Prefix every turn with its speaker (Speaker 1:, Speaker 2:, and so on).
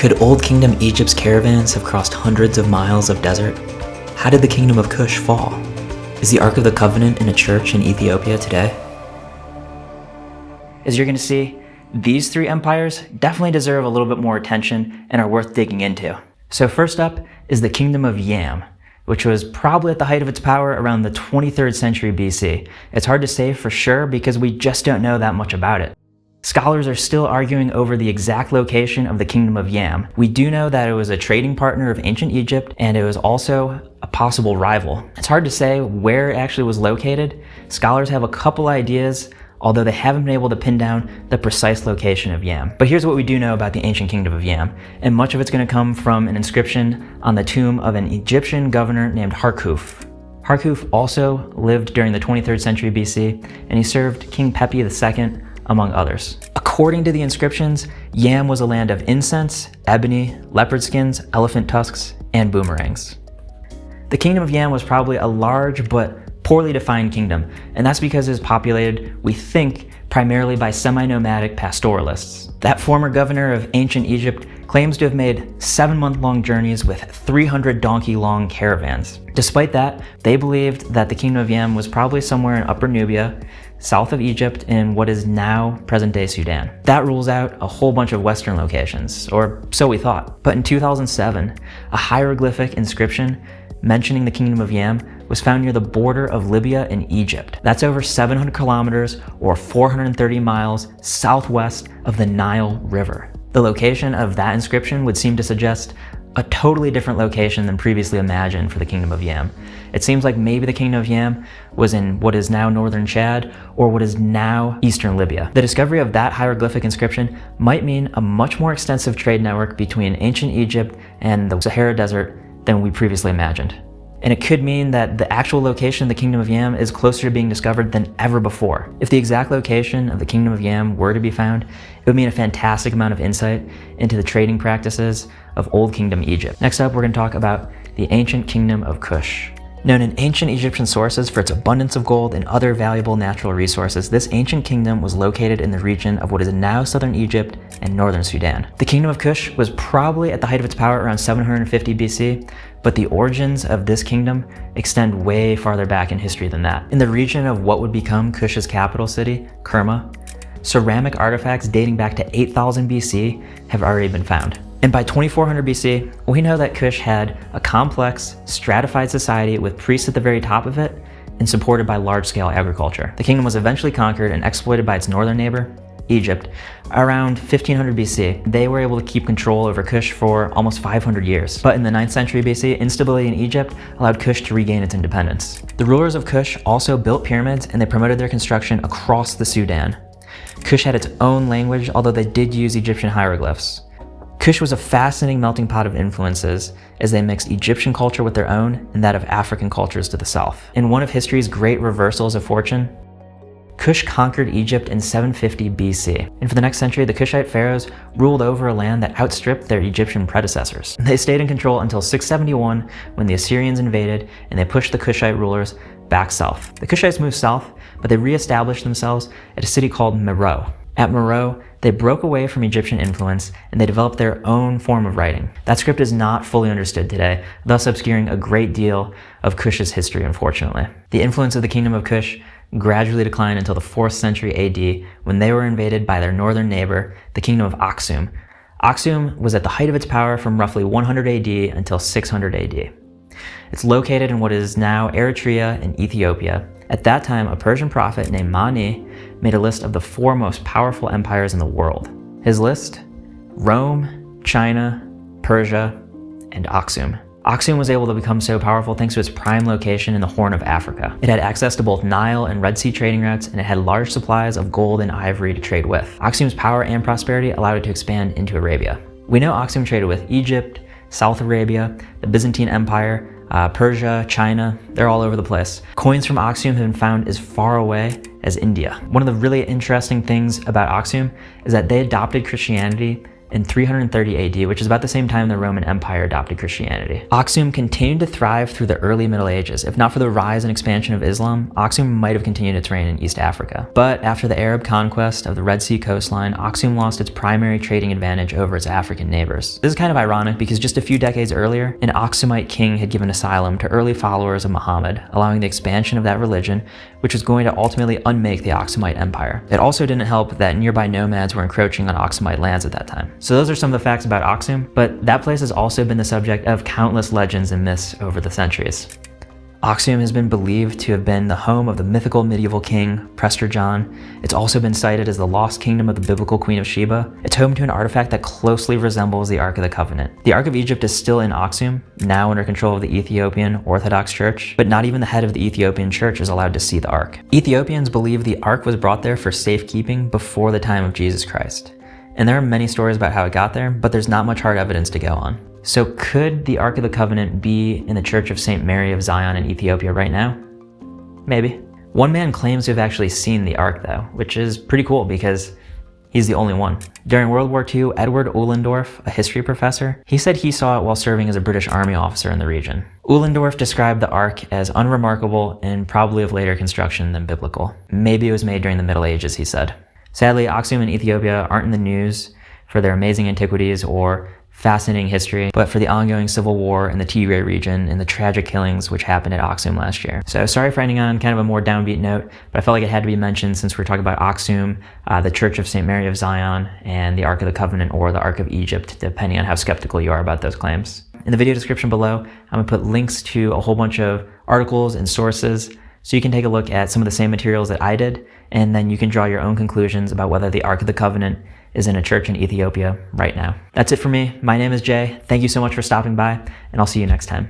Speaker 1: Could Old Kingdom Egypt's caravans have crossed hundreds of miles of desert? How did the Kingdom of Kush fall? Is the Ark of the Covenant in a church in Ethiopia today?
Speaker 2: As you're going to see, these three empires definitely deserve a little bit more attention and are worth digging into. So first up is the Kingdom of Yam, which was probably at the height of its power around the 23rd century BC. It's hard to say for sure because we just don't know that much about it. Scholars are still arguing over the exact location of the Kingdom of Yam. We do know that it was a trading partner of ancient Egypt, and it was also a possible rival. It's hard to say where it actually was located. Scholars have a couple ideas, although they haven't been able to pin down the precise location of Yam. But here's what we do know about the ancient Kingdom of Yam, and much of it's going to come from an inscription on the tomb of an Egyptian governor named Harkhuf. Harkhuf also lived during the 23rd century BC, and he served King Pepi II, among others. According to the inscriptions, Yam was a land of incense, ebony, leopard skins, elephant tusks, and boomerangs. The Kingdom of Yam was probably a large but poorly defined kingdom, and that's because it is populated, we think, primarily by semi-nomadic pastoralists. That former governor of ancient Egypt claims to have made 7-month-long journeys with 300 donkey-long caravans. Despite that, they believed that the Kingdom of Yam was probably somewhere in Upper Nubia, south of Egypt in what is now present-day Sudan. That rules out a whole bunch of Western locations, or so we thought. But in 2007, a hieroglyphic inscription mentioning the Kingdom of Yam was found near the border of Libya and Egypt. That's over 700 kilometers or 430 miles southwest of the Nile River. The location of that inscription would seem to suggest a totally different location than previously imagined for the Kingdom of Yam. It seems like maybe the Kingdom of Yam was in what is now northern Chad or what is now eastern Libya. The discovery of that hieroglyphic inscription might mean a much more extensive trade network between ancient Egypt and the Sahara Desert than we previously imagined. And it could mean that the actual location of the Kingdom of Yam is closer to being discovered than ever before. If the exact location of the Kingdom of Yam were to be found, it would mean a fantastic amount of insight into the trading practices of Old Kingdom Egypt. Next up, we're going to talk about the ancient Kingdom of Kush. Known in ancient Egyptian sources for its abundance of gold and other valuable natural resources, this ancient kingdom was located in the region of what is now southern Egypt and northern Sudan. The Kingdom of Kush was probably at the height of its power around 750 BC, but the origins of this kingdom extend way farther back in history than that. In the region of what would become Kush's capital city, Kerma, ceramic artifacts dating back to 8000 BC have already been found. And by 2400 BC, we know that Kush had a complex, stratified society with priests at the very top of it and supported by large-scale agriculture. The kingdom was eventually conquered and exploited by its northern neighbor, Egypt, around 1500 BC. They were able to keep control over Kush for almost 500 years. But in the 9th century BC, instability in Egypt allowed Kush to regain its independence. The rulers of Kush also built pyramids and they promoted their construction across the Sudan. Kush had its own language, although they did use Egyptian hieroglyphs. Kush was a fascinating melting pot of influences as they mixed Egyptian culture with their own and that of African cultures to the south. In one of history's great reversals of fortune, Kush conquered Egypt in 750 BC. And for the next century, the Kushite pharaohs ruled over a land that outstripped their Egyptian predecessors. They stayed in control until 671 when the Assyrians invaded and they pushed the Kushite rulers back south. The Kushites moved south, but they reestablished themselves at a city called Meroe. At Meroe, they broke away from Egyptian influence and they developed their own form of writing. That script is not fully understood today, thus obscuring a great deal of Kush's history, unfortunately. The influence of the Kingdom of Kush gradually declined until the 4th century AD when they were invaded by their northern neighbor, the Kingdom of Aksum. Aksum was at the height of its power from roughly 100 AD until 600 AD. It's located in what is now Eritrea and Ethiopia. At that time, a Persian prophet named Mani made a list of the 4 most powerful empires in the world. His list? Rome, China, Persia, and Aksum. Aksum was able to become so powerful thanks to its prime location in the Horn of Africa. It had access to both Nile and Red Sea trading routes, and it had large supplies of gold and ivory to trade with. Aksum's power and prosperity allowed it to expand into Arabia. We know Aksum traded with Egypt, South Arabia, the Byzantine Empire, Persia, China, they're all over the place. Coins from Aksum have been found as far away as India. One of the really interesting things about Aksum is that they adopted Christianity in 330 AD, which is about the same time the Roman Empire adopted Christianity. Aksum continued to thrive through the early Middle Ages. If not for the rise and expansion of Islam, Aksum might have continued its reign in East Africa. But after the Arab conquest of the Red Sea coastline, Aksum lost its primary trading advantage over its African neighbors. This is kind of ironic because just a few decades earlier, an Aksumite king had given asylum to early followers of Muhammad, allowing the expansion of that religion, which was going to ultimately unmake the Aksumite Empire. It also didn't help that nearby nomads were encroaching on Aksumite lands at that time. So those are some of the facts about Aksum, but that place has also been the subject of countless legends and myths over the centuries. Aksum has been believed to have been the home of the mythical medieval king, Prester John. It's also been cited as the lost kingdom of the biblical Queen of Sheba. It's home to an artifact that closely resembles the Ark of the Covenant. The Ark of Egypt is still in Aksum, now under control of the Ethiopian Orthodox Church, but not even the head of the Ethiopian Church is allowed to see the Ark. Ethiopians believe the Ark was brought there for safekeeping before the time of Jesus Christ. And there are many stories about how it got there, but there's not much hard evidence to go on. So could the Ark of the Covenant be in the Church of St. Mary of Zion in Ethiopia right now? Maybe. One man claims to have actually seen the Ark though, which is pretty cool because he's the only one. During World War II, Edward Uhlendorf, a history professor, he said he saw it while serving as a British Army officer in the region. Uhlendorf described the Ark as unremarkable and probably of later construction than biblical. Maybe it was made during the Middle Ages, he said. Sadly, Aksum and Ethiopia aren't in the news for their amazing antiquities or fascinating history, but for the ongoing civil war in the Tigray region and the tragic killings which happened at Aksum last year. So sorry for ending on kind of a more downbeat note, but I felt like it had to be mentioned since we're talking about Aksum, the Church of St. Mary of Zion, and the Ark of the Covenant or the Ark of Egypt, depending on how skeptical you are about those claims. In the video description below, I'm gonna put links to a whole bunch of articles and sources so you can take a look at some of the same materials that I did, and then you can draw your own conclusions about whether the Ark of the Covenant is in a church in Ethiopia right now. That's it for me. My name is Jay. Thank you so much for stopping by, and I'll see you next time.